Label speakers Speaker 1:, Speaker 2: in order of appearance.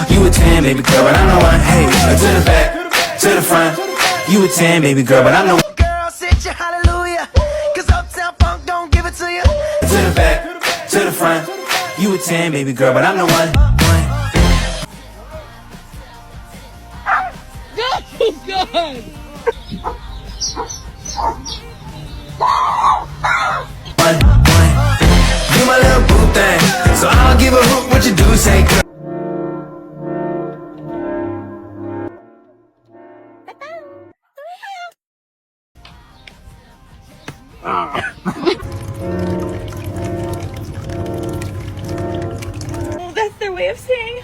Speaker 1: You a 10, baby girl, but I'm the one. Hey, to the back, to the front. You a 10, baby girl, but I'm the one.
Speaker 2: Girl, sit your hallelujah. Cause Uptown Funk don't give it to you.
Speaker 1: To the back, to the front. You a 10, baby girl, but I'm the one.
Speaker 3: Oh, God!
Speaker 1: You my little boo thing, so I don't give a hoot what you do, say girl.
Speaker 3: Well, that's their way of saying